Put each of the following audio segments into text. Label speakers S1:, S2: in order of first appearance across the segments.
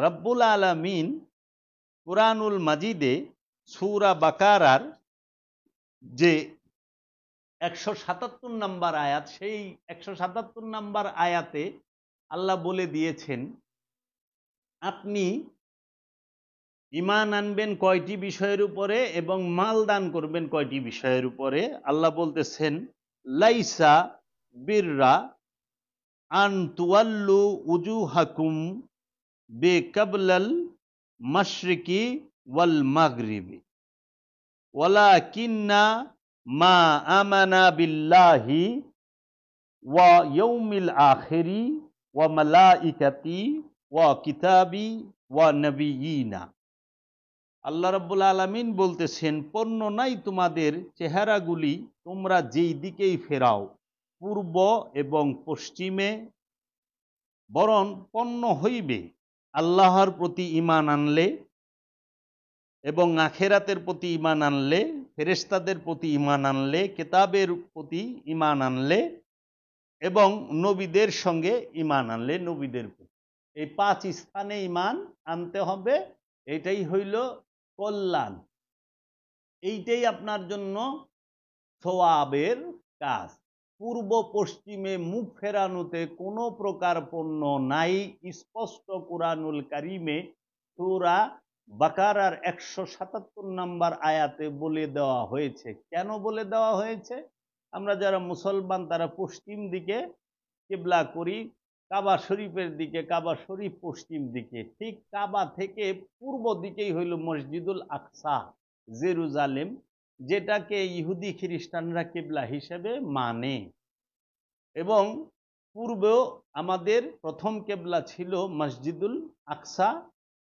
S1: রব্বুল আলামিন কুরআনুল মাজিদে সূরা বাকারার যে 177 নম্বর আয়াত, সেই 177 নম্বর আয়াতে আল্লাহ বলে দিয়েছেন আপনি ঈমান আনবেন কয়টি বিষয়ের উপরে এবং মাল দান করবেন কয়টি বিষয়ের উপরে। আল্লাহ বলতেছেন লাইসা বিররা আন তুওয়াল্লু উজুহাকুম বিকাবলাল মাশরিকি ওয়াল মাগরিবি ওয়ালাকিন্না মা আমানা বিল্লাহি ওয়া ইয়াউমিল আখিরি ওয়া মালাইকাতি ওয়া কিতাবি ওয়া নবিয়িনা। আল্লাহ রাব্বুল আলামিন বলতেছেন পণ্য নাই তোমাদের চেহারাগুলি তোমরা যেই দিকেই ফেরাও, পূর্ব এবং পশ্চিমে, বরং পণ্য হইবে আল্লাহর প্রতি ঈমান আনলে এবং আখেরাতের প্রতি ঈমান আনলে, ফেরেশতাদের প্রতি ঈমান আনলে, কিতাবের প্রতি ঈমান আনলে এবং নবীদের সঙ্গে ঈমান আনলে, নবীদের প্রতি। এই 5 স্থানে ঈমান আনতে হবে। এটাই হইল কল্যাণ, এইটাই আপনার জন্য সওয়াবের কাজ। পূর্ব পশ্চিমে মুখ ফেরানোতে কোনো প্রকার পণ্য নাই। স্পষ্ট কুরআনুল কারীমে সূরা বাকারার 177 নম্বর আয়াতে বলে দেওয়া হয়েছে। কেন বলে দেওয়া হয়েছে? আমরা যারা মুসলমান তারা পশ্চিম দিকে কিবলা করি, কাবা শরীফের দিকে, কাবা শরীফ পশ্চিম দিকে। ঠিক কাবা থেকে পূর্ব দিকেই হইল মসজিদুল আকসা, জেরুজালেম, যেটাকে ইহুদি খ্রিস্টানরা কিবলা হিসেবে মানে। এবং পূর্বেও আমাদের প্রথম কেবলা ছিল মসজিদুল আকসা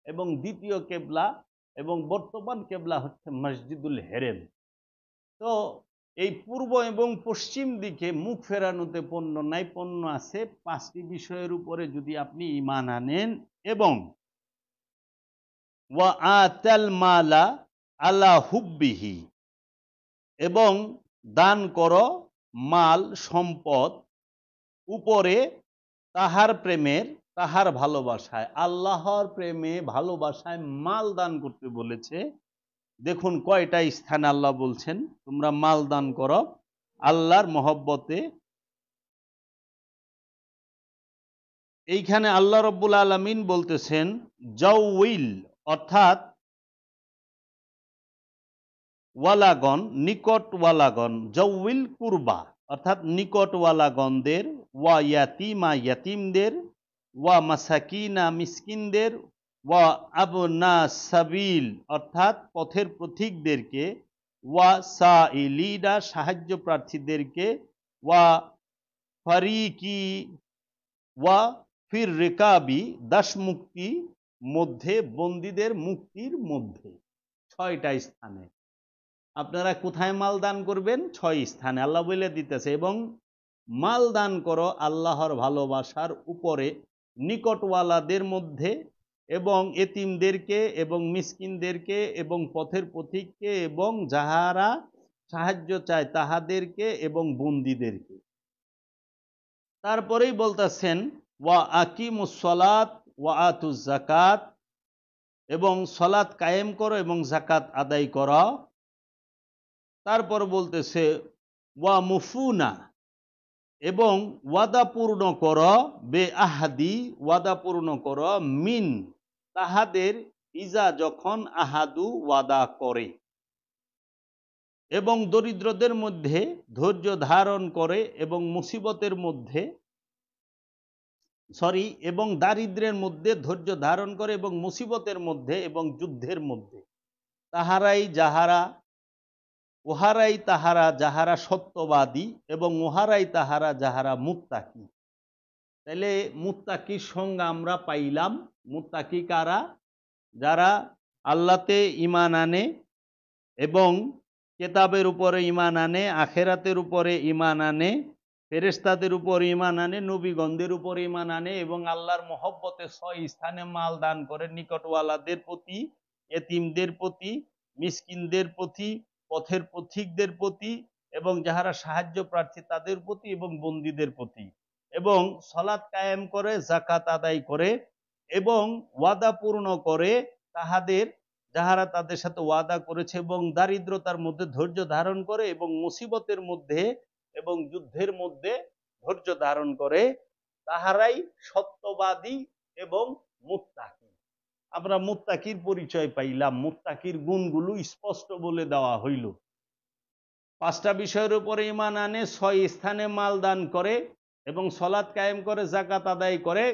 S1: এবং দ্বিতীয় কেবলা এবং বর্তমান কেবলা হচ্ছে মসজিদুল হেরেম। তো এই পূর্ব এবং পশ্চিম দিকে মুখ ফেরানোতে পণ্য নাই, পণ্য আছে 5টি বিষয়ের উপরে যদি আপনি ঈমান আনেন এবং ওয়া আতাল মালা আলা হুব্বিহি, এবং দান করো মাল সম্পদ উপরে তাহার প্রেমের, তাহার ভালোবাসায়। আল্লাহর প্রেমে ভালোবাসায় মাল দান করতে বলেছে। দেখুন কয়টা স্থানে আল্লাহ বলছেন তোমরা মাল দান করো আল্লাহর মহব্বতে। এইখানে আল্লাহ রব্বুল আলামিন বলতেছেন জাউইল, অর্থাৎ ওয়ালাগণ, নিকট ওয়ালাগণ, জাউইল কুরবা অর্থাৎ নিকট ওয়ালাগণদের, ওয়া ইয়াতিমা ইয়াতিমদের, ওয়া মাসাকিনা মিসকিনদের, ওয়া আবনা সাবিল অর্থাৎ পথের পথিকদেরকে, ওয়া সাইলিনা সাহায্য প্রার্থীদেরকে, ওয়া ফারিকি ওয়া ফির রিকাবি দাস মুক্তি মধ্যে, বন্দীদের মুক্তির মধ্যে। 6টা স্থানে আপনারা কোথায় মাল দান করবেন? 6 স্থানে আল্লাহ বলে দিতেছে। এবং মাল দান করো আল্লাহর ভালোবাসার উপরে, নিকটওয়ালাদের মধ্যে এবং এতিমদেরকে এবং মিসকিনদেরকে এবং পথের পথিককে এবং যাহারা সাহায্য চায় তাহাদেরকে এবং বন্দীদেরকে। তারপরেই বলতেছেন ওয়া আকিমুস সালাত ওয়া আতুজ যাকাত, এবং সালাত কায়েম করো এবং যাকাত আদায় করো। তারপর বলতেছে ওয়া মুফুনা, এবং ওয়াদা পূর্ণ করো, বে আহাদি ওয়াদা পূর্ণ করো, মিন তাহাদের, ইজা যখন, আহাদু ওয়াদা করে, এবং দরিদ্রদের মধ্যে ধৈর্য ধারণ করে এবং মুসিবতের মধ্যে এবং দারিদ্র্যের মধ্যে ধৈর্য ধারণ করে এবং মুসিবতের মধ্যে এবং যুদ্ধের মধ্যে, ওহারাই তাহারা যাহারা সত্যবাদী এবং ওহারাই তাহারা যাহারা মুত্তাকি। তাহলে মুত্তাকির সংজ্ঞা আমরা পাইলাম। মুত্তাকি কারা? যারা আল্লাহতে ঈমান আনে এবং কিতাবের উপরে ঈমান আনে, আখেরাতের উপরে ঈমান আনে, ফেরেশতাদের উপর ঈমান আনে, নবীগণদের উপর ঈমান আনে এবং আল্লাহর মহব্বতে 6 স্থানে মাল দান করে, নিকটওয়ালাদের প্রতি, এতিমদের প্রতি, মিসকিনদের প্রতি, পথের পথিকদের প্রতি এবং যাহারা সাহায্য প্রার্থী তাদের প্রতি এবং বন্দীদের প্রতি, এবং সালাত কায়েম করে, যাকাত আদায় করে এবং ওয়াদা পূর্ণ করে তাহাদের যাহারা তাদের সাথে ওয়াদা করেছে, এবং দারিদ্রতার মধ্যে ধৈর্য ধারণ করে, এবং মুসিবতের মধ্যে এবং যুদ্ধের মধ্যে ধৈর্য ধারণ করে, তাহারাই সত্যবাদী এবং মুত্তাকি। আমরা মুত্তাকির পরিচয় পাইলাম, মুত্তাকির গুণগুলো স্পষ্ট বলে দেওয়া হইল। 5টা বিষয়ের উপরে ঈমান আনে, 6 স্থানে মাল দান করে, এবং সালাত কায়েম করে, যাকাত আদায় করে,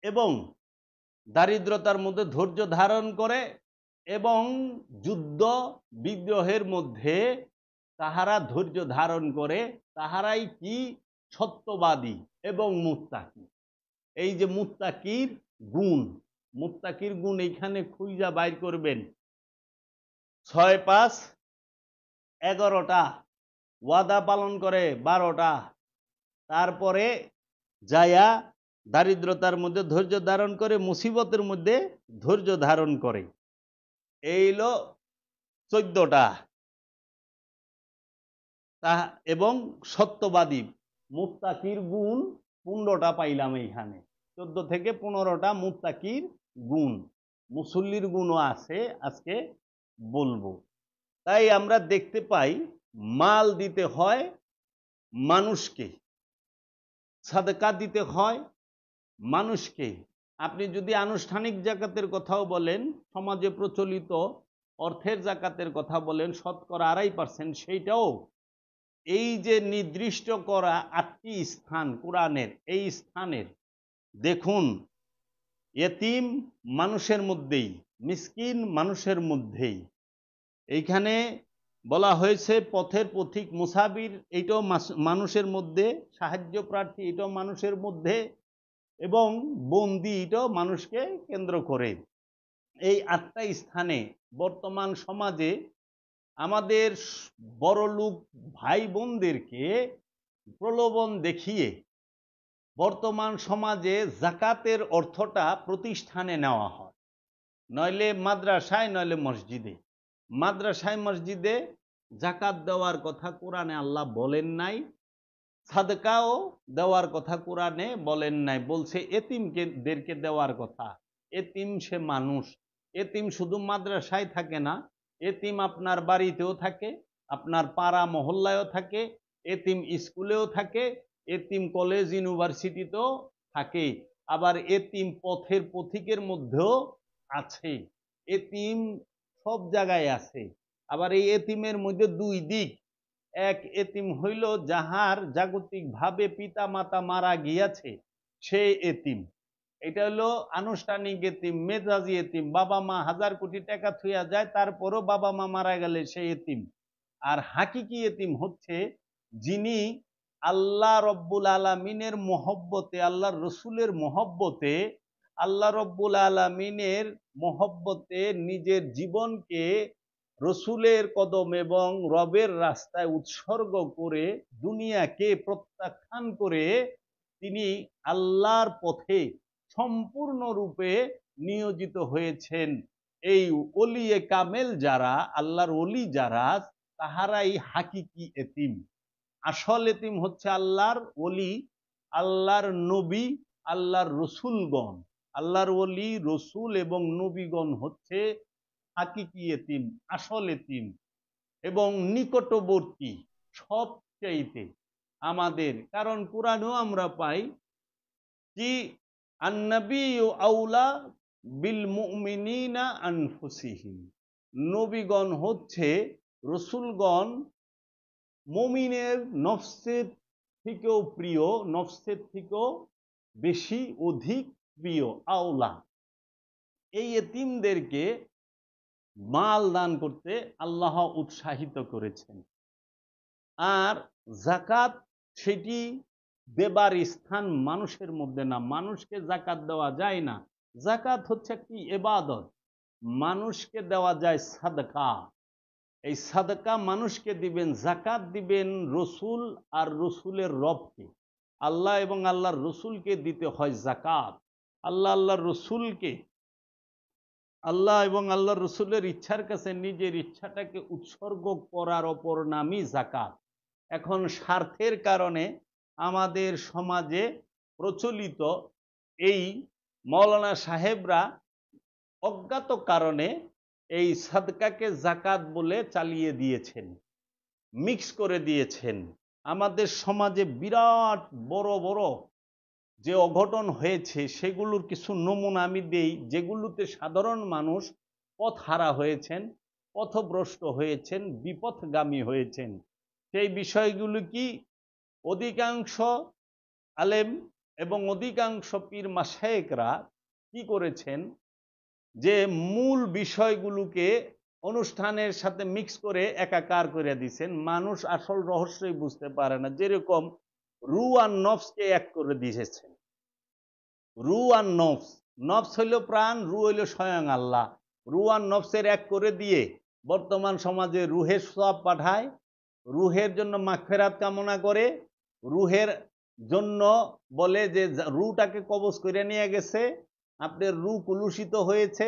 S1: এবং দারিদ্রতার মধ্যে ধৈর্য ধারণ করে, এবং যুদ্ধ বিগ্রহের মধ্যে তাহারা ধৈর্য ধারণ করে, তাহারাই কি সত্যবাদী এবং মুত্তাকি। এই যে মুত্তাকির গুণ, মুত্তাকির গুণ এইখানে খুঁজা বাইর করবেন। 6 5 11টা, ওয়াদা পালন করে 12টা, তারপরে যায়া দারিদ্রতার মধ্যে ধৈর্য ধারণ করে, মুসিবতের মধ্যে ধৈর্য ধারণ করে, এইলো 14টা, এবং সত্যবাদী। মুত্তাকির গুণ 15টা পাইলাম এইখানে, 14 থেকে 15টা মুত্তাকির গুণ। মুসল্লির গুণও আছে, আজকে বলবো। তাই আমরা দেখতে পাই মাল দিতে হয় মানুষকে, সাদকা দিতে হয় মানুষকে। আপনি যদি আনুষ্ঠানিক জাকাতের কথাও বলেন, সমাজে প্রচলিত অর্থের জাকাতের কথা বলেন, শতকরা 2.5%, সেইটাও এই যে নির্দিষ্ট করা 8টি স্থান কোরআনের, এই স্থানের দেখুন, এতিম মানুষের মধ্যেই, মিসকিন মানুষের মধ্যেই। এইখানে বলা হয়েছে পথের পথিক, মুসাফির, এইটাও মানুষের মধ্যে, সাহায্য প্রার্থী, এটাও মানুষের মধ্যে, এবং বন্দি, এটাও মানুষকে কেন্দ্র করে। এই 8টা স্থানে বর্তমান সমাজে আমাদের বড়লোক ভাই বোনদেরকে প্রলোভন দেখিয়ে বর্তমান সমাজে জাকাতের অর্থটা প্রতিষ্ঠানে নেওয়া হয়, নইলে মাদ্রাসায়, নইলে মসজিদে। মাদ্রাসায় মসজিদে জাকাত দেওয়ার কথা কোরআনে আল্লাহ বলেন নাই, সাদকাও দেওয়ার কথা কোরআনে বলেন নাই, বলছে এতিমদেরকে দেওয়ার কথা। এতিম সে মানুষ, এতিম শুধু মাদ্রাসায় থাকে না, এতিম আপনার বাড়িতেও থাকে, আপনার পাড়া মহল্লায়ও থাকে, এতিম স্কুলেও থাকে, এতিম কলেজ ইউনিভার্সিটিতেও থাকে, আবার এতিম পথের পথিকের মধ্যেও আছে। এতিম সব জায়গায় আছে। আবার এই এতিমের মধ্যে 2 দিক। এক এতিম হইল যাহার জাগতিক ভাবে পিতা মাতা মারা গিয়াছে, সে এতিম। এটা হলো আনুষ্ঠানিক এতিম, মেজাজি এতিম। বাবা মা 1000 কোটি টাকা থুইয়া যায়, তারপরও বাবা মা মারা গেলে সে এতিম। আর হাকিকি এতিম হচ্ছে যিনি আল্লাহ রব্বুল আলামিনের মহব্বতে, আল্লাহর রসুলের মহব্বতে, আল্লাহ রব্বুল আলামিনের মহব্বতে নিজের জীবনকে রসুলের কদম এবং রবের রাস্তায় উৎসর্গ করে দুনিয়াকে প্রত্যাখ্যান করে তিনি আল্লাহর পথে সম্পূর্ণরূপে নিয়োজিত হয়েছেন। এই ওলিয়ে কামেল যারা, আল্লাহর ওলি যারা, তাহারাই হাকিকি এতিম। আসল এতিম হচ্ছে আল্লাহর ওলি, আল্লাহর নবী, আল্লাহর রসুলগণ। আল্লাহর ওলি, রসুল এবং নবীগণ হচ্ছে হাকিকি এতিম, আসল এতিম এবং নিকটবর্তী সবচাইতে আমাদের। কারণ কোরআনেও আমরা পাই কি আন্নাবিয়্যু আউলা বিল মুমিনিনা আনফুসিহিম, নবীগণ হচ্ছে, রসুলগণ মুমিনের নফসের থেকেও প্রিয়, নফসের থেকেও বেশি, অধিক প্রিয়। আওলা, এই এতিমদেরকে মাল দান করতে আল্লাহ উৎসাহিত করেছেন। আর জাকাত সেটি দেবার স্থান মানুষের মধ্যে না, মানুষকে জাকাত দেওয়া যায় না। জাকাত হচ্ছে একটি ইবাদত, মানুষকে দেওয়া যায় সাদকা। এই সাদকা মানুষকে দিবেন, জাকাত দিবেন রসুল আর রসুলের রবকে, আল্লাহ এবং আল্লাহর রসুলকে দিতে হয় জাকাত। আল্লাহ আল্লাহর রসুলকে, আল্লাহ এবং আল্লাহর রসুলের ইচ্ছার কাছে নিজের ইচ্ছাটাকে উৎসর্গ করার অপর নামই জাকাত। এখন স্বার্থের কারণে আমাদের সমাজে প্রচলিত এই মৌলানা সাহেবরা অজ্ঞাত কারণে এই সাদকাকে জাকাত বলে চালিয়ে দিয়েছেন, মিক্স করে দিয়েছেন। আমাদের সমাজে বিরাট বড় বড় যে অঘটন হয়েছে সেগুলোর কিছু নমুনা আমি দেই, যেগুলোতে সাধারণ মানুষ পথহারা হয়েছেন, পথভ্রষ্ট হয়েছেন, বিপথগামী হয়েছেন। সেই বিষয়গুলো কি? অধিকাংশ আলেম এবং অধিকাংশ পীর মাশায়েখরা কি করেছেন, যে মূল বিষয়গুলোকে অনুষ্ঠানের সাথে মিক্স করে একাকার করে দিয়েছেন। মানুষ আসল রহস্যই বুঝতে পারে না। যেরকম রু আর নফসকে এক করে দিয়েছেন। রু আর নফস, নফস হইল প্রাণ, রু হইল স্বয়ং আল্লাহ। রু আর নফসের এক করে দিয়ে বর্তমান সমাজে রুহের সওয়াব পাঠায়, রুহের জন্য মাগফিরাত কামনা করে, রুহের জন্য বলে যে রুটাকে কবজ করে নিয়ে গেছে, আপনার রু কুলুষিত হয়েছে,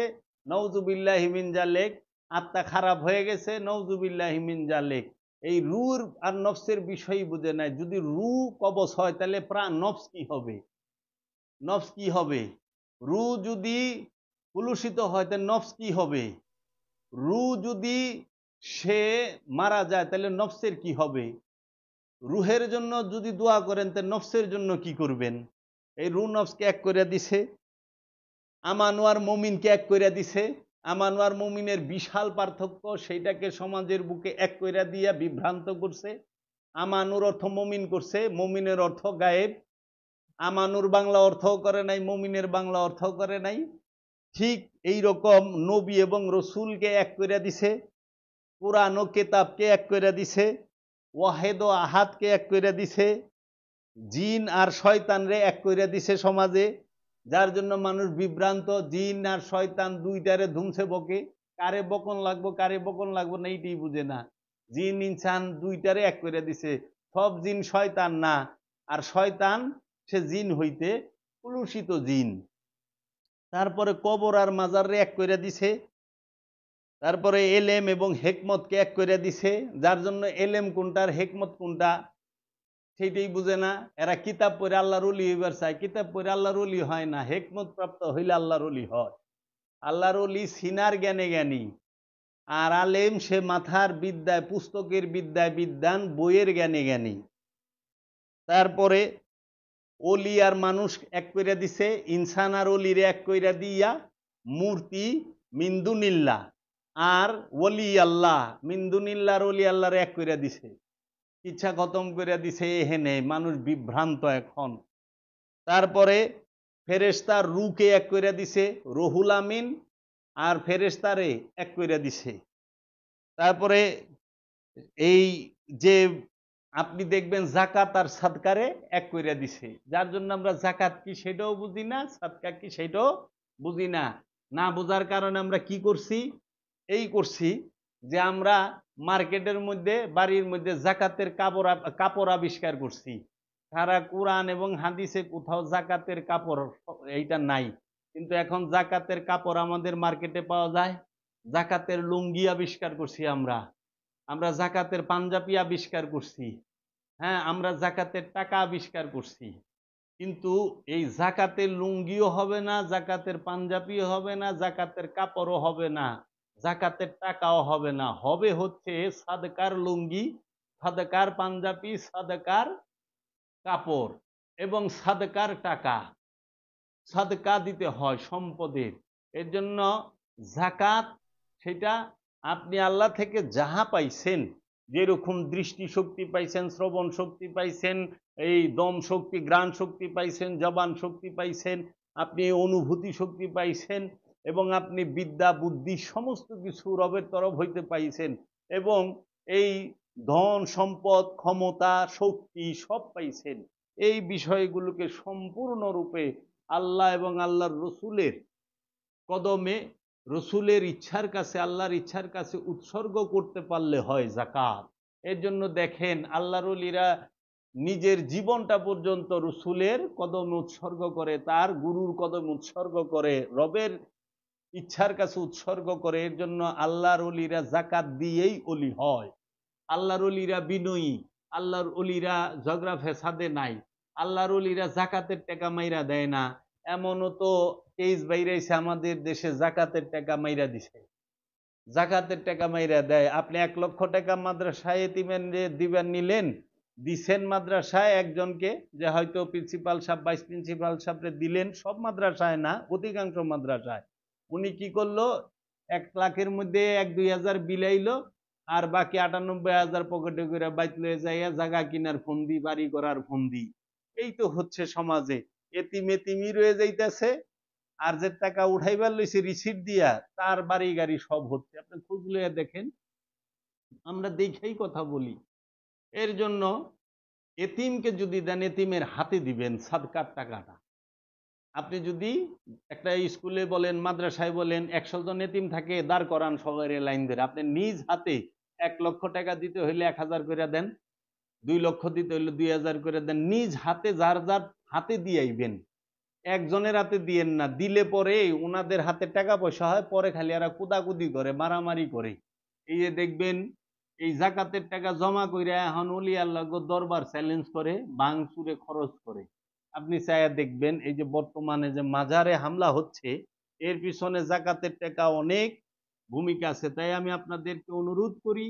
S1: নওজুবিল্লাহি মিন জালিক, আত্মা খারাপ হয়ে গেছে, নওজুবিল্লাহি মিন জালিক। এই রুর আর নফসের বিষয়ই বুঝে নাই। যদি রু কবজ হয় তাহলে প্রাণ নফস কি হবে? নফস কি হবে? রু যদি কুলুষিত হয় তাহলে নফস কি হবে? রু যদি সে মারা যায় তাহলে নফসের কি হবে? রুহের জন্য যদি দোয়া করেন তাহলে নফসের জন্য কি করবেন? এই রু নফসকে এক করে দিছে। আমানোয়ার মমিনকে এক করে দিছে। আমানোয়ার মমিনের বিশাল পার্থক্য, সেইটাকে সমাজের বুকে এক করে দিয়া বিভ্রান্ত করছে। আমানুর অর্থ মমিন করছে, মমিনের অর্থ গায়েব। আমানুর বাংলা অর্থও করে নাই, মমিনের বাংলা অর্থ করে নাই। ঠিক এই রকম নবী এবং রসুলকে এক করে দিছে, কোরআন ও কেতাবকে এক করে দিছে, ওয়াহেদ ও আহাদকে এক করে দিছে, জিন আর শয়তানরে এক করে দিছে সমাজে। যার জন্য মানুষ বিভ্রান্ত। জিন আর শয়তান দুইটারে ধুমছে বকে, কারে বকন লাগবো কারে বকন লাগবো না এইটাই বুঝে না। জিন ইনসান দুইটারে এক করে দিছে। সব জিন শয়তান না, আর শয়তান সে জিন হইতে কুলুষিত জিন। তারপরে কবর আর মাজারে এক করে দিছে। তারপরে এলেম এবং হেকমতকে এক করে দিছে। যার জন্য এলেম কোনটা আর হেকমত কোনটা সেইটাই বুঝে না। এরা কিতাব পড়ে আল্লাহর ওলি হইবার চায়, কিতাব পড়ে আল্লাহর ওলি হয় না। হেকমত প্রাপ্ত হইলে আল্লাহর ওলি হয়। আল্লাহর ওলি সিনার জ্ঞানে জ্ঞানী, আর আলেম সে মাথার বিদ্যায়, পুস্তকের বিদ্যায় বিদ্যান, বইয়ের জ্ঞানে জ্ঞানী। তারপরে ওলি আর মানুষ এক কইরা দিছে, ইনসান আর ওলিরে এক কইরা দিয়া মূর্তি মিন্দুনিল্লাহ আর ওলি আল্লাহ, মিন্দুনিল্লাহ আর ওলি আল্লাহরে এক কইরা দিছে। ইচ্ছা খতম করে দিছে। এহেনে মানুষ বিভ্রান্ত এখন। তারপরে ফেরেশতার রুকে এক করে দিছে, রহুল আমিন আর ফেরেশতারে এক করে দিছে। তারপরে এই যে আপনি দেখবেন জাকাত আর সাদকারে এক করে দিছে। যার জন্য আমরা জাকাত কি সেটাও বুঝি না, সাদকা কি সেটাও বুঝি না। না বোঝার কারণে আমরা কি করছি? এই করছি যে আমরা মার্কেটের মধ্যে, বাড়ির মধ্যে জাকাতের কাপড় আবিষ্কার করছি। সারা কোরআন এবং হাদিসে কোথাও জাকাতের কাপড় এইটা নাই। কিন্তু এখন জাকাতের কাপড় আমাদের মার্কেটে পাওয়া যায়। জাকাতের লুঙ্গি আবিষ্কার করছি আমরা। আমরা জাকাতের পাঞ্জাবি আবিষ্কার করছি। হ্যাঁ, আমরা জাকাতের টাকা আবিষ্কার করছি। কিন্তু এই জাকাতের লুঙ্গিও হবে না, জাকাতের পাঞ্জাবিও হবে না, জাকাতের কাপড়ও হবে না, জাকাতের টাকাও হবে না। হবে হচ্ছে সাদকার লুঙ্গি, সাদকার পাঞ্জাবি, সাদকার কাপড় এবং সাদকার টাকা। সাদকা দিতে হয় সম্পদের। এর জন্য জাকাত, সেটা আপনি আল্লাহ থেকে যাহা পাইছেন, যেরকম দৃষ্টি শক্তি পাইছেন, শ্রবণ শক্তি পাইছেন, এই দম শক্তি, ঘ্রাণ শক্তি পাইছেন, জবান শক্তি পাইছেন, আপনি অনুভূতি শক্তি পাইছেন, এবং আপনি বিদ্যা বুদ্ধি সমস্ত কিছু রবের তরফ হইতে পাইছেন, এবং এই ধন সম্পদ ক্ষমতা শক্তি সব পাইছেন। এই বিষয়গুলোকে সম্পূর্ণরূপে আল্লাহ এবং আল্লাহর রসুলের কদমে, রসুলের ইচ্ছার কাছে, আল্লাহর ইচ্ছার কাছে উৎসর্গ করতে পারলে হয় জাকাত। এর জন্য দেখেন আল্লাহর ওলিরা নিজের জীবনটা পর্যন্ত রসুলের কদমে উৎসর্গ করে, তার গুরুর কদমে উৎসর্গ করে, রবের ইচ্ছার কাছে উৎসর্গ করে। এর জন্য আল্লাহর ওলিরা জাকাত দিয়েই ওলি হয়। আল্লাহর ওলিরা বিনয়ী, আল্লাহর ওলিরা ঝগড়া ফেসাদে নাই, আল্লাহর ওলিরা জাকাতের টাকা মাইরা দেয় না, এমনও তো কেস বাইরেছে আমাদের দেশে জাকাতের টাকা মাইরা দিছে, জাকাতের টাকা মাইরা দেয়। আপনি 1,00,000 টাকা মাদ্রাসায় এতিমের দিবেন নিলেন, দিছেন মাদ্রাসায় একজনকে, যে হয়তো প্রিন্সিপাল সাহেব ভাইস প্রিন্সিপাল সাহেবরে দিলেন, সব মাদ্রাসায় না, অধিকাংশ মাদ্রাসায়। উনি কি করলো, 1,00,000-এর মধ্যে 1-2 হাজার বিলাইলো, আর বাকি 98,000 পকেটে করে বাইত লয়ে যাইয়া জায়গা কিনার ফন্দি, বাড়ি করার ফন্দি। এই তো হচ্ছে সমাজে, এতিম এতিমই রয়ে যাইতেছে, আর যে টাকা উঠাইবার লইছে রিসিট দিয়া, তার বাড়ি গাড়ি সব হচ্ছে। আপনি খোঁজ লইয়া দেখেন, আমরা দেখেই কথা বলি। এর জন্য এতিমকে যদি দেন, এতিমের হাতে দিবেন সাদকার টাকাটা। আপনি যদি একটা স্কুলে বলেন, মাদ্রাসায় বলেন, 100 জন এতিম থাকে, দাঁড় করান সবাই লাইন ধরে, আপনি নিজ হাতে 1,00,000 টাকা দিতে হইলে 1,000 করে দেন, 2 লক্ষ দিতে হইলে 2,000 করে দেন, নিজ হাতে যার যার হাতে দিয়ে আইবেন, একজনের হাতে দিয়েন না। দিলে পরে ওনাদের হাতে টাকা পয়সা হয়, পরে খালি এরা কুদাকুদি করে, মারামারি করে। এই যে দেখবেন, এই জাকাতের টাকা জমা কইরা এখন ওলি আল্লাহ দরবার চ্যালেঞ্জ করে, ভাঙচুরে খরচ করে। আপনি চাইয়া দেখবেন, এই যে বর্তমানে যে মাজারে হামলা হচ্ছে, এর পিছনে জাকাতের টাকা অনেক ভূমিকা আছে। তাই আমি আপনাদেরকে অনুরোধ করি,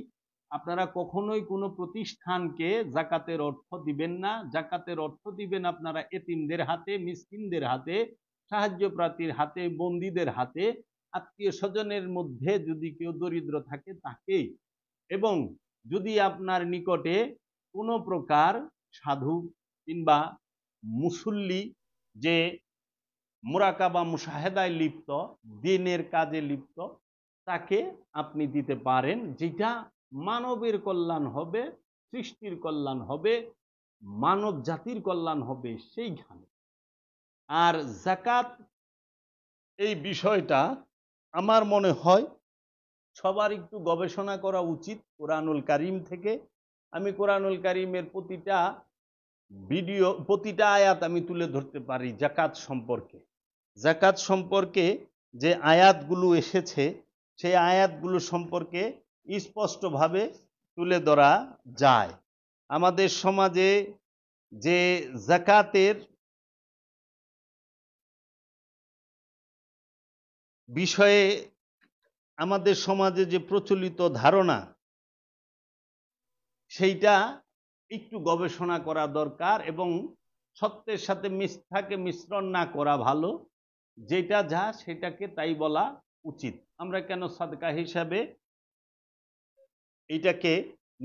S1: আপনারা কখনোই কোনো প্রতিষ্ঠানকে জাকাতের অর্থ দিবেন না। জাকাতের অর্থ দিবেন আপনারা এতিমদের হাতে, মিসকিনদের হাতে, সাহায্য প্রার্থীর হাতে, বন্দীদের হাতে, আত্মীয় স্বজনের মধ্যে যদি কেউ দরিদ্র থাকে তাকে। এবং যদি আপনার নিকটে কোনো প্রকার সাধু কিংবা মুসল্লি, যে মুরাকাবা মুশাহেদায় লিপ্ত, দিনের কাজে লিপ্ত, তাকে আপনি দিতে পারেন, যেটা মানবের কল্যাণ হবে, সৃষ্টির কল্যাণ হবে, মানব জাতির কল্যাণ হবে সেইখানে। আর যাকাত এই বিষয়টা আমার মনে হয় সবার একটু গবেষণা করা উচিত কোরআনুল কারীম থেকে। আমি কোরআনুল কারীমের প্রতিটা ভিডিও, প্রতিটা আয়াত আমি তুলে ধরতে পারি যাকাত সম্পর্কে। যাকাত সম্পর্কে যে আয়াতগুলো এসেছে, সেই আয়াতগুলো সম্পর্কে স্পষ্টভাবে তুলে ধরা যায়। আমাদের সমাজে যে যাকাতের বিষয়ে আমাদের সমাজে যে প্রচলিত ধারণা, সেইটা একটু গবেষণা করা দরকার, এবং সত্যের সাথে মিথ্যাকে মিশ্রণ না করা ভালো। যেটা যা সেটাকে তাই বলা উচিত। আমরা কেন সাদকা হিসাবে এটাকে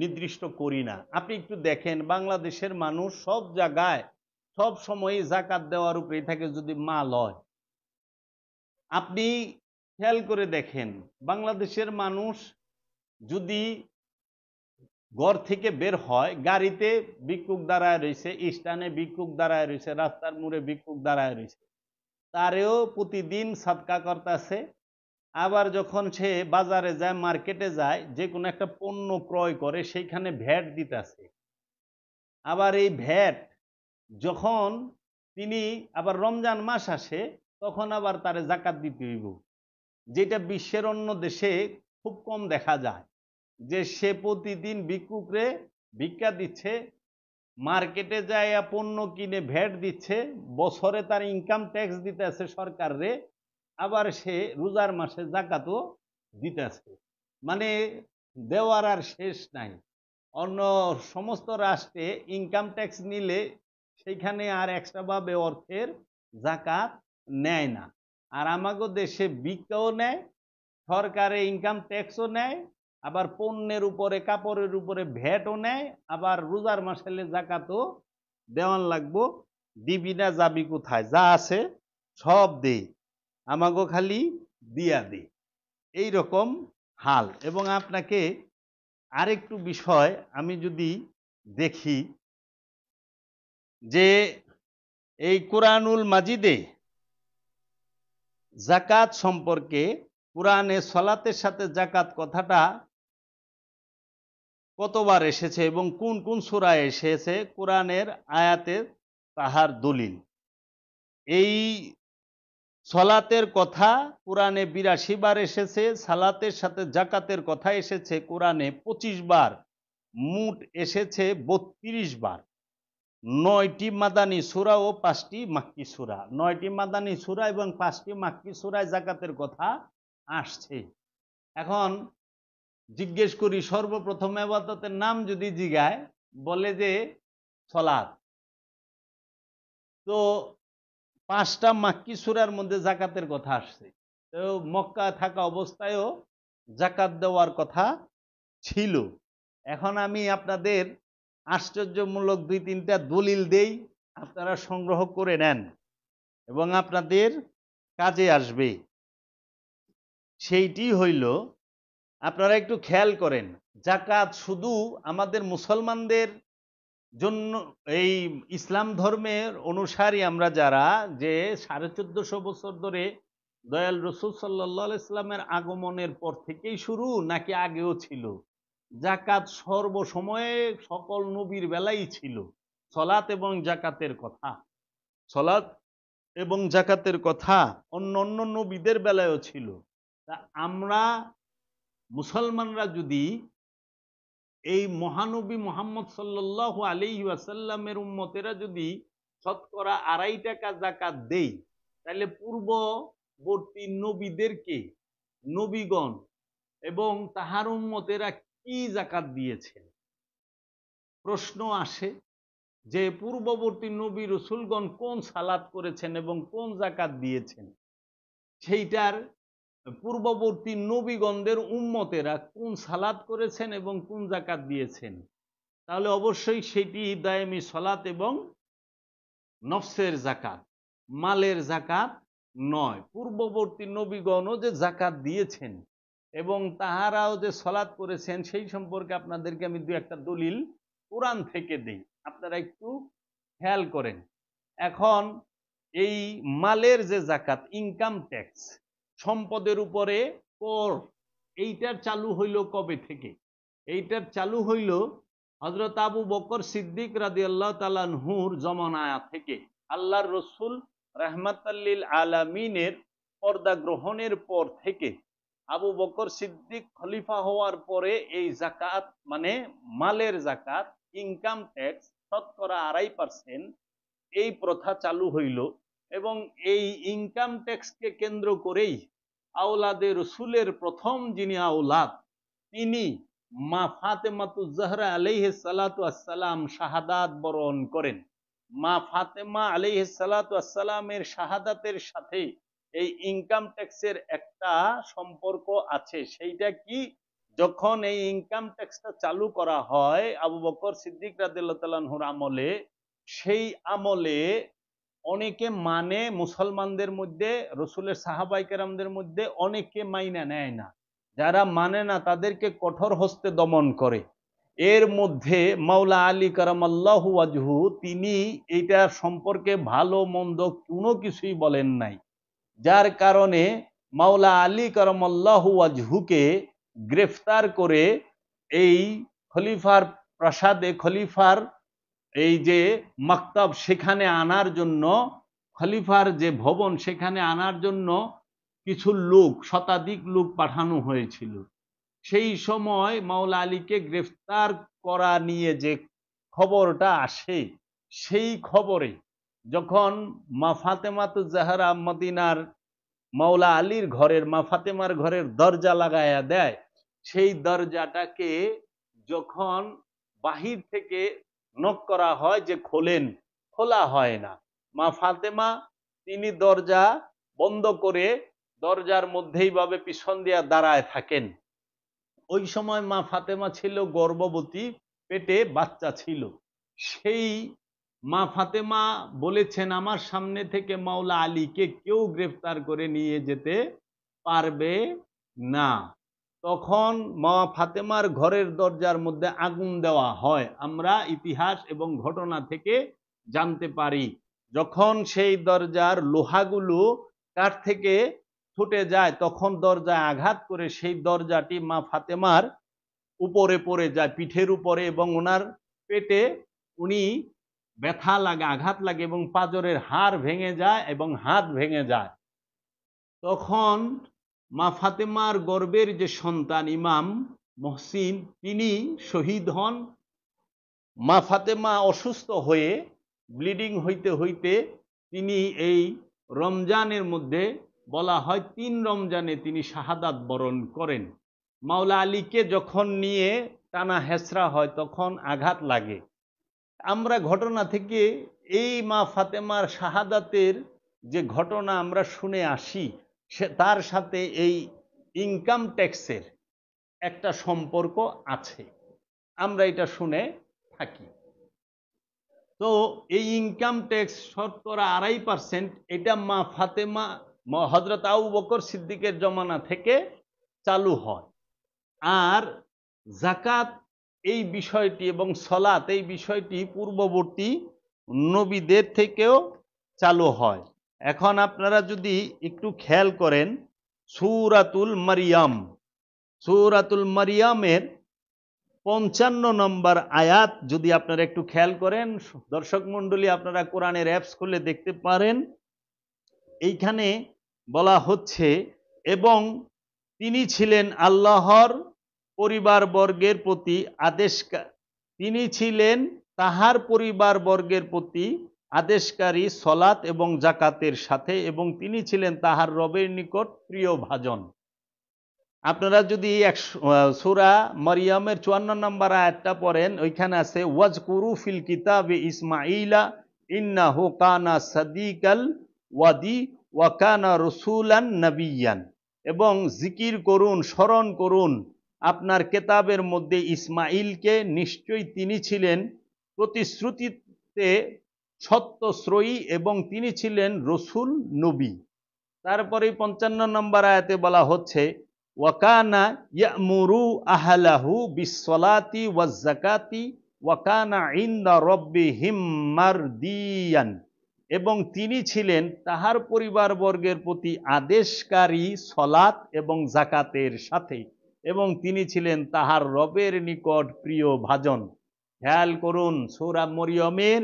S1: নির্দিষ্ট করি না? আপনি একটু দেখেন, বাংলাদেশের মানুষ সব জায়গায় সব সময় জাকাত দেওয়ার উপরেই থাকে। যদি মাল হয়, আপনি খেয়াল করে দেখেন, বাংলাদেশের মানুষ যদি ঘর থেকে বের হয়, গাড়িতে ভিক্ষুক দাঁড়ায় রয়েছে, স্ট্যান্ডে ভিক্ষুক দাঁড়ায় রয়েছে, রাস্তার মোড়ে ভিক্ষুক দাঁড়ায় রয়েছে, তারেও প্রতিদিন সাদকা করতেছে। আবার যখন সে বাজারে যায়, মার্কেটে যায়, যে কোনো একটা পণ্য ক্রয় করে, সেইখানে ভ্যাট দিতেছে। আবার এই ভ্যাট যখন তিনি আবার রমজান মাস আসে, তখন আবার তারে জাকাত দিতে হইব, যেটা বিশ্বের অন্য দেশে খুব কম দেখা যায়। যে সে প্রতিদিন ভিক্ষুকরে ভিক্ষা দিচ্ছে, মার্কেটে যায় পণ্য কিনে ভ্যাট দিচ্ছে, বছরে তার ইনকাম ট্যাক্স দিতেছে সরকারে, আবার সে রোজার মাসে জাকাতও দিতেছে। মানে দেওয়ার আর শেষ নাই। অন্য সমস্ত রাষ্ট্রে ইনকাম ট্যাক্স নিলে সেইখানে আর এক্সট্রা ভাবে অর্থের জাকাত নেয় না। আর আমাগো দেশে ভিক্ষাও নেয়, সরকারে ইনকাম ট্যাক্সও নেয়, আবার পণ্যের উপরে, কাপড়ের উপরে ভ্যাটও নেয়, আবার রোজার মাসেলে জাকাতও দেওয়ান লাগবো। দিবি না যাবি কোথায়? যা আছে সব দে, আমাগো খালি দিয়া দে, এইরকম হাল। এবং আপনাকে আরেকটু বিষয় আমি যদি দেখি, যে এই কোরআনুল মাজিদে জাকাত সম্পর্কে, কোরআনে সলাতের সাথে জাকাত কথাটা কতবার এসেছে এবং কোন কোন সূরায় এসেছে, কোরআনের আয়াতের তাহার দলিল। এই সলাতের কথা কোরআনে 82 বার এসেছে, সালাতের সাথে জাকাতের কথা এসেছে কোরআনে 25 বার, মোট এসেছে 32 বার। 9টি মাদানী সূরা ও 5টি মাক্কি সূরা। 9টি মাদানী সূরা এবং 5টি মাক্কি সূরায় যাকাতের কথা আসছে। এখন জিজ্ঞেস করি, সর্বপ্রথম ইবাদতের নাম যদি জিগায়, বলে যে সালাত। তো 5টা মাক্কি সূরার মধ্যে যাকাতের কথা আসছে। তো মক্কা থাকা অবস্থায়ও যাকাত দেওয়ার কথা ছিল। এখন আমি আপনাদের আশ্চর্যমূলক 2-3টা দলিল দেই, আপনারা সংগ্রহ করে নেন এবং আপনাদের কাজে আসবে। সেইটি হইল, আপনারা একটু খেয়াল করেন, যাকাত শুধু আমাদের মুসলমানদের জন্য, এই ইসলাম ধর্মের অনুসারী আমরা যারা, যে 1450 বছর ধরে দয়াল রসুল সাল্লাল্লাহু আলাইহি সাল্লামের আগমনের পর থেকেই শুরু, নাকি আগেও ছিল? যাকাত সর্বসময়ে সকল নবীর বেলাই ছিল। সলাত এবং যাকাতের কথা, সলাত এবং যাকাতের কথা অন্য অন্য নবীদের বেলায়ও ছিল। তা আমরা মুসলমানরা যদি এই মহানবী মুহাম্মদ সাল্লাল্লাহু আলাইহি ওয়াসাল্লামের উম্মতেরা যদি শতকরা 2.5 টাকা যাকাত দেই, তাহলে পূর্ববর্তী নবীদেরকে, নবীগণ এবং তাহার উম্মতেরা কি যাকাত দিয়েছেন? প্রশ্ন আসে যে পূর্ববর্তী নবী রসুলগণ কোন সালাত করেছেন এবং কোন যাকাত দিয়েছেন, সেইটার পূর্ববর্তী নবীগণদের উম্মতেরা কোন সালাত করেছেন এবং কোন যাকাত দিয়েছেন, তাহলে অবশ্যই সেটি দায়েমি সালাত এবং নফসের যাকাত, মালের যাকাত নয়। পূর্ববর্তী নবীগণও যে যাকাত দিয়েছেন এবং তাহারাও যে সালাত করেছেন, সেই সম্পর্কে আপনাদেরকে আমি 2-একটা দলিল কোরআন থেকে দেই, আপনারা একটু খেয়াল করেন। এখন এই মালের যে যাকাত, ইনকাম ট্যাক্স, সম্পদের উপরে কর, এইটার চালু হইল কবে থেকে? এইটার চালু হইল হযরত আবু বকর সিদ্দিক রাদিয়াল্লাহু তাআলা আনহুর জমানা থেকে। আল্লাহর রসুল রাহমাতাল লিল আলামিনের পর্দা গ্রহণের পর থেকে আবু বকর সিদ্দিক খলিফা হওয়ার পরে এই যাকাত, মানে মালের যাকাত, ইনকাম ট্যাক্স শতকরা 2.5% এই প্রথা চালু হইল। এবং এই ইনকাম ট্যাক্সকে কেন্দ্র করেই আওলাদে রসুলের প্রথম যিনি আওলাদ, তিনি মা ফাতেমাতুজ জাহরা আলাইহিস সালাতু আসসালাম শাহাদাত বরণ করেন। মা ফাতেমা আলাইহিস সালাতু আসসালামের শাহাদাতের সাথে এই ইনকাম ট্যাক্সের একটা সম্পর্ক আছে। সেইটা কি? যখন এই ইনকাম ট্যাক্সটা চালু করা হয় আবু বকর সিদ্দিক রাদিয়াল্লাহু তাআলা আনহুর আমলে, সেই আমলে অনেকে মানে, মুসলমানদের মধ্যে, রসুলের সাহাবায়ে কেরামদের মধ্যে অনেকে মাইনা নেয় না। যারা মানে না তাদেরকে কঠোর হস্তে দমন করে। এর মধ্যে মাওলা আলী কারামাল্লাহু ওয়াজহু, তিনি এইটা সম্পর্কে ভালো মন্দ কোনো কিছুই বলেন নাই, যার কারণে মাওলা আলী কারামাল্লাহু ওয়াজহুকে গ্রেফতার করে এই খলিফার প্রাসাদে, খলিফার এই যে মাকতাব, সেখানে আনার জন্য, খলিফার যে ভবন, সেখানে আনার জন্য কিছু লোক, শতাধিক লোক পাঠানো হয়েছিল। সেই সময় মাওলা আলীকে গ্রেফতার করা নিয়ে যে খবরটা আসে, সেই খবরে যখন মা ফাতেমাতুজ জাহরা মদিনার মাওলা আলীর ঘরের, মা ফাতেমার ঘরের দরজা লাগায়া দেয়, সেই দরজাটাকে যখন বাহির থেকে নক করা হয় যে খোলেন, খোলা হয় না। মা ফাতেমা তিনি দরজা বন্ধ করে দরজার মধ্যেই ভাবে পিছন দিয়া দাঁড়ায় থাকেন। ওই সময় মা ফাতেমা ছিল গর্ভবতী, পেটে বাচ্চা ছিল। সেই মা ফাতেমা বলেছেন, আমার সামনে থেকে মাওলা আলীকে কেউ গ্রেফতার করে নিয়ে যেতে পারবে না। তখন মা ফাতেমার ঘরের দরজার মধ্যে আগুন দেওয়া হয়, আমরা ইতিহাস এবং ঘটনা থেকে জানতে পারি। যখন সেই দরজার লোহাগুলো কাঠ থেকে ছুটে যায়, তখন দরজায় আঘাত করে সেই দরজাটি মা ফাতেমার উপরে পড়ে যায়, পিঠের উপরে, এবং ওনার পেটে উনি ব্যথা লাগে, আঘাত লাগে এবং পাঁজরের হাড় ভেঙে যায় এবং হাত ভেঙে যায়। তখন মা ফাতেমার গর্ভের যে সন্তান ইমাম মহসিন, তিনি শহীদ হন। মা ফাতেমা অসুস্থ হয়ে ব্লিডিং হইতে হইতে তিনি এই রমজানের মধ্যে বলা হয় 3 রমজানে তিনি শাহাদাত বরণ করেন। মাওলা আলীকে যখন নিয়ে টানা হেসরা হয় তখন আঘাত লাগে। আমরা ঘটনা থেকে এই মা ফাতেমার শাহাদাতের যে ঘটনা আমরা শুনে আসি, তার সাথে এই ইনকাম ট্যাক্সের একটা সম্পর্ক আছে, আমরা এটা শুনে থাকি। তো এই ইনকাম ট্যাক্স 2.5% এটা মা ফাতেমা হযরত আবু বকর সিদ্দিকের জমানা থেকে চালু হয়। আর যাকাত এই বিষয়টি এবং সলাত এই বিষয়টি পূর্ববর্তী নবীদের থেকেও চালু হয়। এখন আপনারা যদি একটু খেয়াল করেন সূরাতুল মারিয়ামের 55 নম্বর আয়াত যদি আপনারা একটু খেয়াল করেন, দর্শক মণ্ডলী আপনারা কোরআনের অ্যাপস খুলে দেখতে পারেন। এইখানে বলা হচ্ছে, এবং তিনি ছিলেন আল্লাহর পরিবারবর্গের প্রতি তিনি ছিলেন তাহার পরিবারবর্গের প্রতি আদেশকারী সলাত এবং জাকাতের সাথে, এবং তিনি ছিলেন তাহার রবের নিকট প্রিয় ভাজন। আপনারা যদি সূরা মারিয়ামের 54 নম্বর আয়াতটা পড়েন, ওইখানে আছে ওয়াজকুরু ফিল কিতাবে ইসমাঈলা ইন্নাহু কানা সাদিকাল ওয়াদি ওয়া কানা রাসূলান নাবিয়্যান, এবং জিকির করুন, স্মরণ করুন আপনার কেতাবের মধ্যে ইসমাঈলকে, নিশ্চয়ই তিনি ছিলেন প্রতিশ্রুতিতে সত্যশ্রয়ী এবং তিনি ছিলেন রসূল নবী। তারপরে 55 নম্বর আয়াতে বলা হচ্ছে ওয়াকানা ইয়ামুরু আহলাহু বিসসালাতি ওয়াজ যাকাতি ওয়াকানা ইনদা রাব্বিহিম মারদিয়ান, এবং তিনি ছিলেন তাহার পরিবারবর্গের প্রতি আদেশকারী সলাত এবং জাকাতের সাথে, এবং তিনি ছিলেন তাহার রবের নিকট প্রিয় ভাজন। খেয়াল করুন সূরা মরিয়মের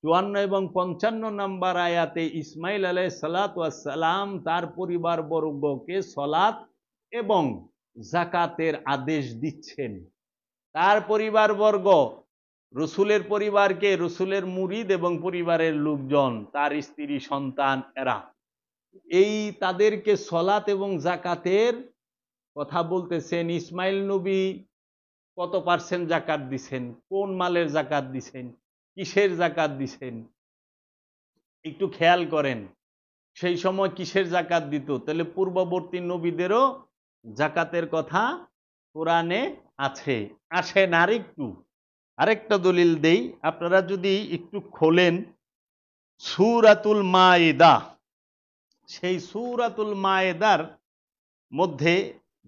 S1: 54 এবং 55 নম্বর আয়াতে ইসমাঈল আলাইহিস সালাতু ওয়াস সালাম তার পরিবারবর্গকে সলাত এবং জাকাতের আদেশ দিচ্ছেন। তার পরিবারবর্গ রসুলের পরিবারকে, রসুলের মুরিদ এবং পরিবারের লোকজন, তার স্ত্রী সন্তান, এরা এই তাদেরকে সলাত এবং জাকাতের কথা বলতেছেন। ইসমাইল নবী কত পার্সেন্ট জাকাত দিছেন, কোন মালের জাকাত দিছেন, কিসের জাকাত দিছেন একটু খেয়াল করেন। সেই সময় কিসের জাকাত দিত, তাহলে পূর্ববর্তী নবীদেরও জাকাতের কথা কোরআনে আছে। আসেন আরেকটা দলিল দেই, আপনারা যদি একটু খোলেন সূরাতুল মায়েদা, সেই সূরাতুল মায়েদার মধ্যে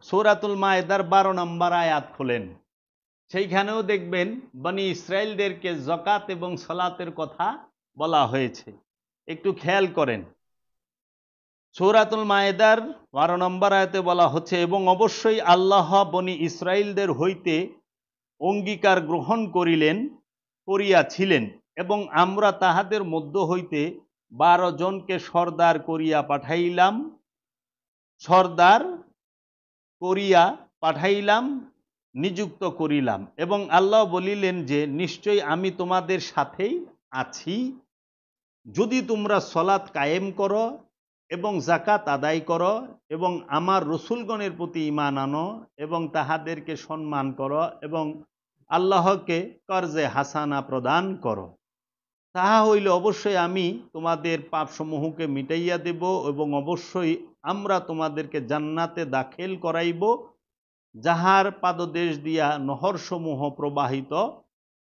S1: সূরাতুল মায়েদার 12 নম্বর আয়াত খোলেন, সেইখানেও দেখবেন বনি ইসরাইলদেরকে যাকাত এবং সালাতের কথা বলা হয়েছে। একটু খেয়াল করেন সূরাতুল মায়েদার 12 নম্বর আয়াতে বলা হচ্ছে, এবং অবশ্যই আল্লাহ বনি ইসরাইলদের হইতে অঙ্গীকার গ্রহণ করিয়াছিলেন, এবং আমরা তাহাদের মধ্য হইতে 12 জনকে সর্দার করিয়া পাঠাইলাম, নিযুক্ত করিলাম। এবং আল্লাহ বলিলেন যে নিশ্চয়ই আমি তোমাদের সাথেই আছি, যদি তোমরা সলাত কায়েম করো এবং জাকাত আদায় করো এবং আমার রসুলগণের প্রতি ঈমান আনো এবং তাহাদেরকে সম্মান করো এবং আল্লাহকে কর্জে হাসানা প্রদান করো, তাহা হইলে অবশ্যই আমি তোমাদের পাপসমূহকে মিটাইয়া দেব, এবং অবশ্যই আমরা তোমাদেরকে জান্নাতে দাখিল করাইব, যাহার পাদদেশ দিয়া নহরসমূহ প্রবাহিত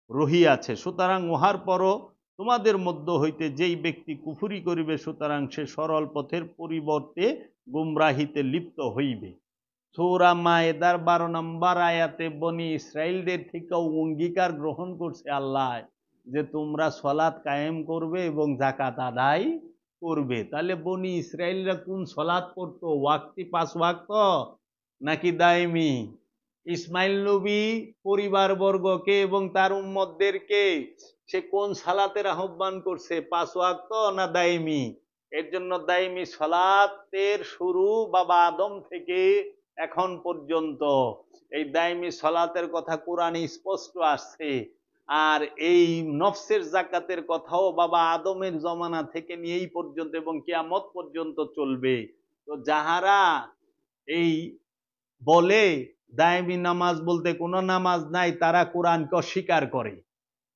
S1: রহিয়াছে। সুতরাং উহার পরও তোমাদের মধ্য হইতে যেই ব্যক্তি কুফরি করিবে, সুতরাং সে সরল পথের পরিবর্তে গুমরাহিতে লিপ্ত হইবে। সূরা মায়েদার 12 নম্বর আয়াতে বনি ইসরাইলদের থেকেও অঙ্গীকার গ্রহণ করছে আল্লাহ যে তোমরা সলাত কায়েম করবে এবং জাকাত আদায় করবে। তাহলে বনি ইসরাইলরা কোন সলাত পড়তো, ওয়াক্তি 5 ওয়াক্ত নাকি দায়মি? ইসমাইল নবী পরিবারবর্গকে এবং তার উম্মতদেরকে সে কোন সালাতের আহ্বান করছে, 5 ওয়াক্ত না দায়মি? এর জন্য দায়মি সালাতের শুরু বাবা আদম থেকে এখন পর্যন্ত এই দায়মি সালাতের কথা কোরআনে স্পষ্ট আসছে। আর এই নফসের জাকাতের কথাও বাবা আদমের জমানা থেকে নিয়ে এই পর্যন্ত এবং কিয়ামত পর্যন্ত চলবে। তো যাহারা এই বলে দায়মি নামাজ বলতে কোনো নামাজ নাই, তারা কোরআনকে অস্বীকার করে,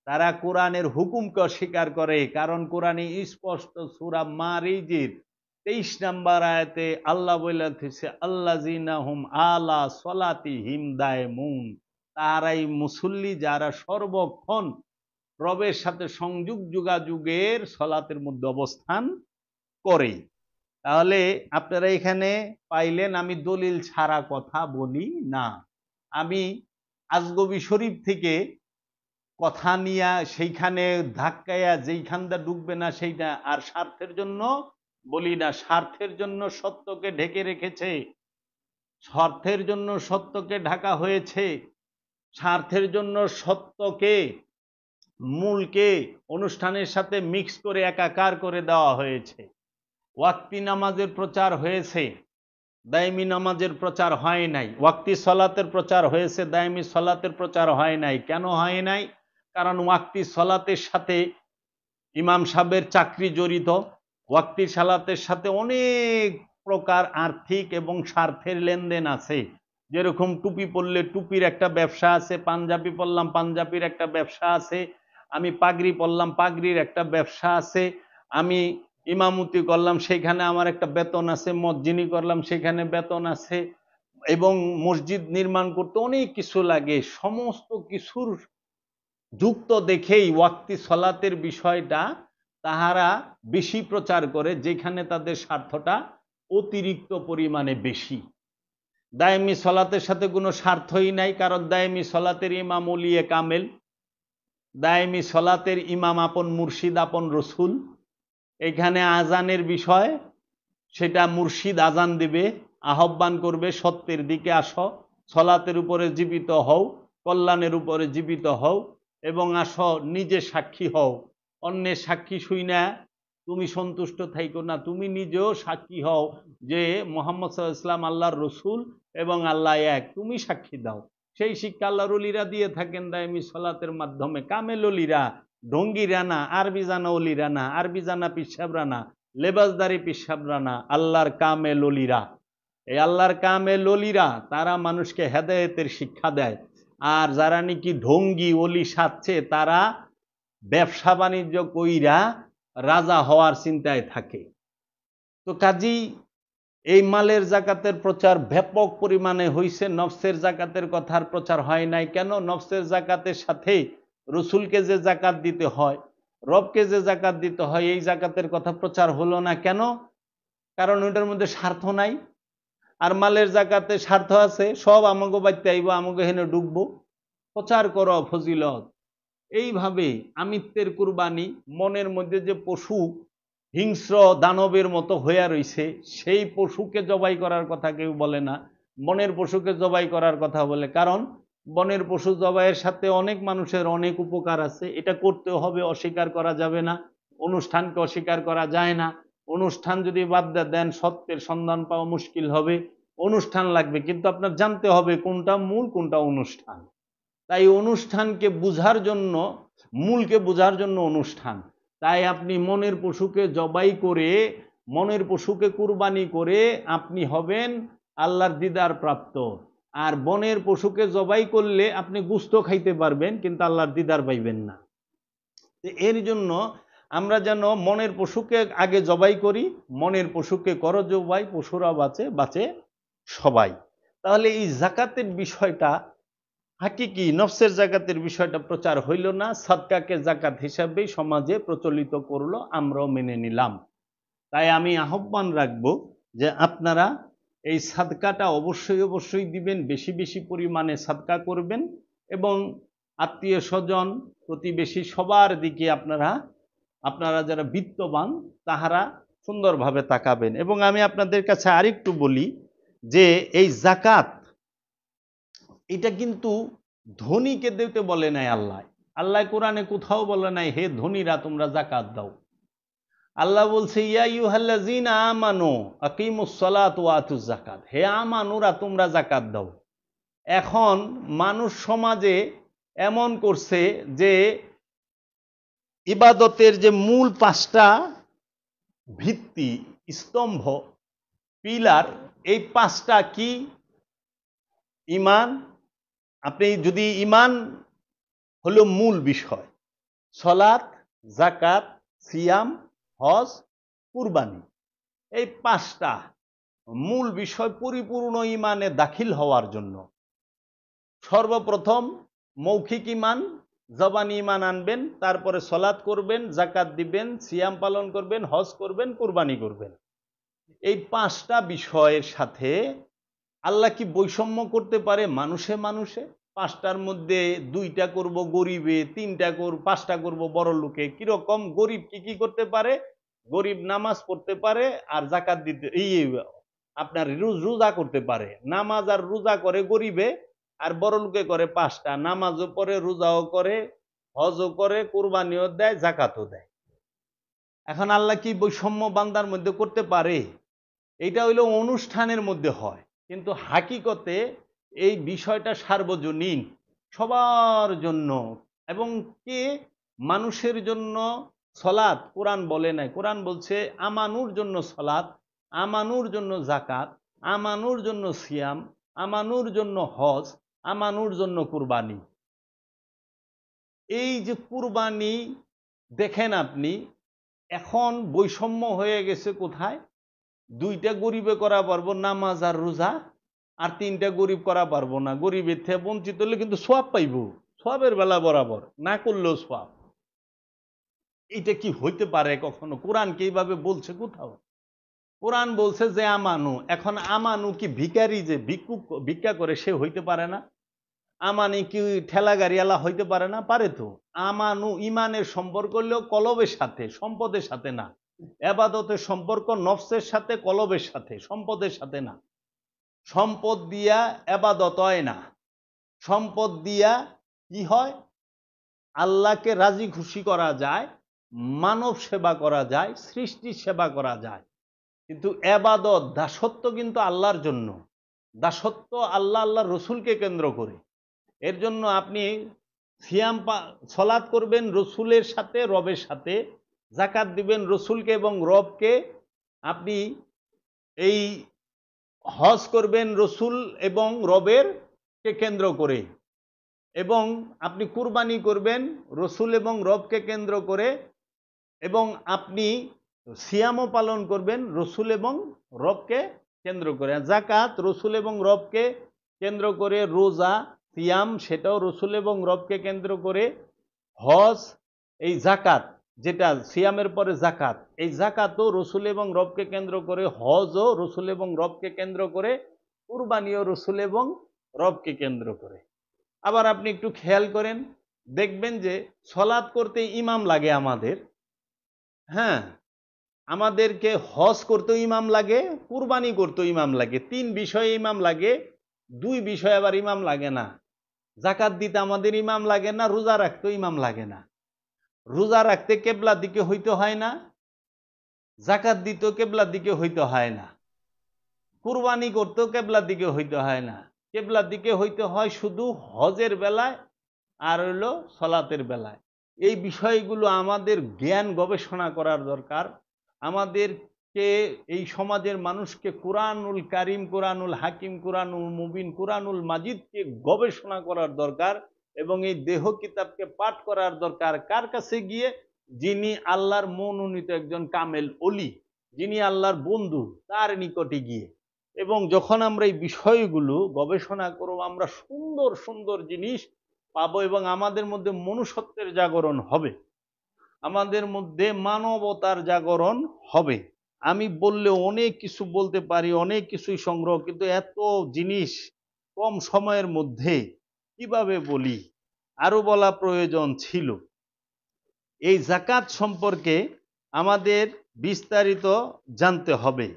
S1: তারা কোরআনের হুকুমকে অস্বীকার করে। কারণ কোরআনে স্পষ্ট সূরা মারিজের 23 নম্বর আয়াতে আল্লাহ বলেছে আল্লাযিনা হুম আলা সলাতিহিম দায়মুন, তারাই মুসল্লি যারা সর্বক্ষণ রবের সাথে সংযোগ যোগাযোগের সলাতের মধ্যে অবস্থান করে। তাহলে আপনারা এখানে পাইলেন আমি দলিল ছাড়া কথা বলি না, আমি আজগবি শরীফ থেকে কথা নিয়ে সেইখানে ধাক্কায়া যেইখানটা ডুববে না সেইটা, আর স্বার্থের জন্য বলি না। স্বার্থের জন্য সত্যকে ঢেকে রেখেছে, স্বার্থের জন্য সত্যকে ঢাকা হয়েছে, স্বার্থের জন্য সত্যকে মূলকে অনুষ্ঠানের সাথে মিক্স করে একাকার করে দেওয়া হয়েছে। ওয়াক্তি নামাজের প্রচার হয়েছে, দায়মি নামাজের প্রচার হয় নাই। ওয়াক্তি সলাতের প্রচার হয়েছে, দায়মি সলাতের প্রচার হয় নাই। কেন হয় নাই? কারণ ওয়াক্তি সলাতের সাথে ইমাম সাহেবের চাকরি জড়িত, ওয়াক্তি সালাতের সাথে অনেক প্রকার আর্থিক এবং স্বার্থের লেনদেন আছে। যেরকম টুপি পরলে টুপির একটা ব্যবসা আছে, পাঞ্জাবি পরলাম পাঞ্জাবির একটা ব্যবসা আছে, আমি পাগড়ি পরলাম পাগড়ির একটা ব্যবসা আছে, আমি ইমামতি করলাম সেখানে আমার একটা বেতন আছে, মসজিনি করলাম সেখানে বেতন আছে, এবং মসজিদ নির্মাণ করতে অনেক কিছু লাগে। সমস্ত কিছুর যুক্ত দেখেই ওয়াক্তি সলাতের বিষয়টা তাহারা বেশি প্রচার করে, যেখানে তাদের স্বার্থটা অতিরিক্ত পরিমাণে বেশি। দায়মি সলাতের সাথে কোনো স্বার্থই নাই, কারণ দায়মি সলাতের ইমাম ওলিয়ে কামেল, দায়মি সলাতের ইমাম আপন মুর্শিদ আপন রসুল। এখানে আজানের বিষয়, সেটা মুর্শিদ আজান দিবে, আহ্বান করবে সত্যের দিকে আসো, সলাতের উপরে জীবিত হও, কল্যাণের উপরে জীবিত হও, এবং আসো নিজে সাক্ষী হও। অন্যের সাক্ষী শুই না তুমি সন্তুষ্ট থাইকো না, তুমি নিজেও সাক্ষী হও যে মুহাম্মদ সাল্লাল্লাহু আলাইহি ওয়াসাল্লাম আল্লাহর রসুল এবং আল্লাহ এক, তুমি সাক্ষী দাও। সেই শিক্ষা আল্লাহর ওলিরা দিয়ে থাকেন দায়মি সলাতের মাধ্যমে। কামেল ওলিরা, ঢঙ্গিরা না, আরবি জানা ওলিরা না, আরবি জানা পিসাবরা না, লেবাসদারি পিসাবরা না, আল্লাহর কামেল ওলিরা। এই আল্লাহর কামেল ওলিরা তারা মানুষকে হেদায়েতের শিক্ষা দেয়। আর যারা নাকি ঢঙ্গি ওলি সাজছে, তারা ব্যবসা বাণিজ্য কইরা রাজা হওয়ার চিন্তায় থাকে। তো কাজী এই মালের জাকাতের প্রচার ব্যাপক পরিমাণে হইছে, নফসের জাকাতের কথার প্রচার হয় নাই। কেন? নফসের জাকাতের সাথে রসুলকে যে জাকাত দিতে হয়, রবকে যে জাকাত দিতে হয়, এই জাকাতের কথা প্রচার হলো না। কেন? কারণ ওইটার মধ্যে স্বার্থ নাই। আর মালের জাকাতে স্বার্থ আছে, সব আমাকে বাইতে আইব, আমাকে হেনে ঢুকবো, প্রচার করো ফজিলত। এইভাবে আমিত্বের কুরবানি, মনের মধ্যে যে পশু হিংস্র দানবের মতো হইয়া রইছে, সেই পশুকে জবাই করার কথা কেউ বলে না, বনের পশুকে জবাই করার কথা বলে। কারণ বনের পশু জবাইয়ের সাথে অনেক মানুষের অনেক উপকার আছে, এটা করতে হবে, অস্বীকার করা যাবে না। অনুষ্ঠানকে অস্বীকার করা যায় না। অনুষ্ঠান যদি বাদ দেন সত্যের সন্ধান পাওয়া মুশকিল হবে। অনুষ্ঠান লাগবে, কিন্তু আপনার জানতে হবে কোনটা মূল কোনটা অনুষ্ঠান। তাই অনুষ্ঠানকে বুঝার জন্য, মূলকে বুঝার জন্য অনুষ্ঠান। তাই আপনি মনের পশুকে জবাই করে, মনের পশুকে কুরবানি করে আপনি হবেন আল্লাহর দিদার প্রাপ্ত। আর বনের পশুকে জবাই করলে আপনি গুস্ত খাইতে পারবেন, কিন্তু আল্লাহর দিদার পাইবেন না। এর জন্য আমরা যেন মনের পশুকে আগে জবাই করি, মনের পশুকে করো জবাই, পশুরা বাঁচে, বাঁচে সবাই। তাহলে এই জাকাতের বিষয়টা হাকিকি নফসের জাকাতের বিষয়টা প্রচার হইল না, সাদকাকে জাকাত হিসাবেই সমাজে প্রচলিত করলো, আমরাও মেনে নিলাম। তাই আমি আহ্বান রাখবো যে আপনারা এই সাদকাটা অবশ্যই অবশ্যই দিবেন, বেশি বেশি পরিমাণে সাদকা করবেন, এবং আত্মীয় স্বজন প্রতিবেশী সবার দিকে আপনারা যারা বিত্তবান তাহারা সুন্দরভাবে তাকাবেন। এবং আমি আপনাদের কাছে আরেকটু বলি যে এই জাকাত এটা কিন্তু ধনীকে দিতে বলে নাই আল্লাহ। আল্লাহ কোরআনে কোথাও বলে নাই হে ধনীরা তোমরা জাকাত দাও। আল্লাহ বলছে ইয়া আইয়ুহাল্লাযীনা আমানু আকিমুস সালাত ওয়া আতুজ যাকাত, হে আমানুরা তোমরা জাকাত দাও। এখন মানুষ সমাজে এমন করছে যে ইবাদতের যে মূল 5টা ভিত্তি, স্তম্ভ, পিলার, এই 5টা কি? ঈমান। আপনি যদি ঈমান হলো মূল বিষয়, সালাত, যাকাত, সিয়াম, হজ, কুরবানি, এই 5টা মূল বিষয় পরিপূর্ণ ঈমানে দাখিল হওয়ার জন্য সর্বপ্রথম মৌখিক ঈমান, জবানি ঈমান আনবেন, তারপরে সালাত করবেন, যাকাত দিবেন, সিয়াম পালন করবেন, হজ করবেন, কুরবানি করবেন। এই 5টা বিষয়ের সাথে আল্লাহ কি বৈষম্য করতে পারে মানুষে মানুষে? 5টার মধ্যে 2টা করব গরিবে, 3টা করব, 5টা করব বড় লোকে। কিরকম? গরিব কি কি করতে পারে? গরিব নামাজ পড়তে পারে আর যাকাত দিতে, আপনার রোজা করতে পারে। নামাজ আর রোজা করে গরিবে, আর বড় লোকে করে 5টা, নামাজও পড়ে, রোজাও করে, হজও করে, কুরবানিও দেয়, যাকাতও দেয়। এখন আল্লাহ কি বৈষম্য বান্দার মধ্যে করতে পারে? এটা হইলো অনুষ্ঠানের মধ্যে হয়, কিন্তু হাকিকতে এই বিষয়টা সার্বজনীন, সবার জন্য। এবং কে? মানুষের জন্য সলাৎ কোরআন বলে নাই, কোরআন বলছে আমানুর জন্য সলাৎ, আমানুর জন্য যাকাত, আমানুর জন্য সিয়াম, আমানুর জন্য হজ, আমানুর জন্য কুরবানি। এই যে কুরবানি, দেখেন আপনি এখন বৈষম্য হয়ে গেছে কোথায়? 2টা গরিবে করা পারবো নামাজ আর রোজা, আর 3টা গরিব করা পারবো না। গরিবের থেকে বঞ্চিত হলে কিন্তু সোয়াব পাইব, সোয়াবের বেলা বরাবর, না করলেও সোয়াব। এটা কি হইতে পারে কখনো? কোরআন কি এইভাবে বলছে কোথাও? কোরআন বলছে যে আমানু। এখন আমানু কি ভিখারি যে ভিক্ষা করে সে হইতে পারে না? আমানি কি ঠেলা গাড়িওয়ালা হইতে পারে না? পারে তো। আমানু ইমানের সম্পর্ক হলেও কলবের সাথে, সম্পদের সাথে না। এবাদতের সম্পর্ক নফসের সাথে, কলবের সাথে, সম্পদের সাথে না। সম্পদ দিয়া এবাদত হয় না। সম্পদ দিয়া কি হয়? আল্লাহকে রাজি খুশি করা যায়, মানব সেবা করা যায়, সৃষ্টির সেবা করা যায়। কিন্তু এবাদত, দাসত্ব কিন্তু আল্লাহর জন্য। দাসত্ব আল্লাহ, আল্লাহর রসুলকে কেন্দ্র করে। এর জন্য আপনি সিয়াম সালাত করবেন রসুলের সাথে, রবের সাথে, যাকাত দিবেন রসুলকে এবং রবকে, আপনি এই হজ করবেন রসুল এবং রবের কে কেন্দ্র করে, এবং আপনি কুরবানি করবেন রসুল এবং রবকে কেন্দ্র করে, এবং আপনি সিয়ামও পালন করবেন রসুল এবং রবকে কেন্দ্র করে। যাকাত রসুল এবং রবকে কেন্দ্র করে, রোজা সিয়াম সেটাও রসুল এবং রবকে কেন্দ্র করে, হজ, এই যাকাত যেটা সিয়ামের পরে যাকাত, এই যাকাতও রসুল এবং রবকে কেন্দ্র করে, হজও রসুল এবং রবকে কেন্দ্র করে, কুরবানিও রসুল এবং রবকে কেন্দ্র করে। আবার আপনি একটু খেয়াল করেন, দেখবেন যে সালাত করতে ইমাম লাগে আমাদের। হ্যাঁ, আমাদেরকে হজ করতেও ইমাম লাগে, কুরবানি করতেও ইমাম লাগে। 3 বিষয়ে ইমাম লাগে, 2 বিষয়ে আবার ইমাম লাগে না। যাকাত দিতে আমাদের ইমাম লাগে না, রোজা রাখতেও ইমাম লাগে না। রোজা রাখতে কেবলার দিকে হইতে হয় না, যাকাত দিতেও কেবলার দিকে হইতে হয় না, কুরবানি করতেও কেবলার দিকে হইতে হয় না। কেবলার দিকে হইতে হয় শুধু হজের বেলায় আর হইলো সালাতের বেলায়। এই বিষয়গুলো আমাদের জ্ঞান গবেষণা করার দরকার। আমাদেরকে, এই সমাজের মানুষকে কুরআনুল কারীম, কুরআনুল হাকিম, কুরআনুল মুবিন, কুরআনুল মাজিদকে গবেষণা করার দরকার, এবং এই দেহ কিতাবকে পাঠ করার দরকার। কার কাছে গিয়ে? যিনি আল্লাহর মনোনীত একজন কামেল ওলি, যিনি আল্লাহর বন্ধু, তার নিকটে গিয়ে। এবং যখন আমরা এই বিষয়গুলো গবেষণা করব, আমরা সুন্দর সুন্দর জিনিস পাবো, এবং আমাদের মধ্যে মনুষ্যত্বের জাগরণ হবে, আমাদের মধ্যে মানবতার জাগরণ হবে। আমি বললে অনেক কিছু বলতে পারি, অনেক কিছুই সংগ্রহ, কিন্তু এত জিনিস কম সময়ের মধ্যে কিভাবে বলি, আরো বলা প্রয়োজন ছিল। এই যাকাত সম্পর্কে আমাদের বিস্তারিত জানতে হবে।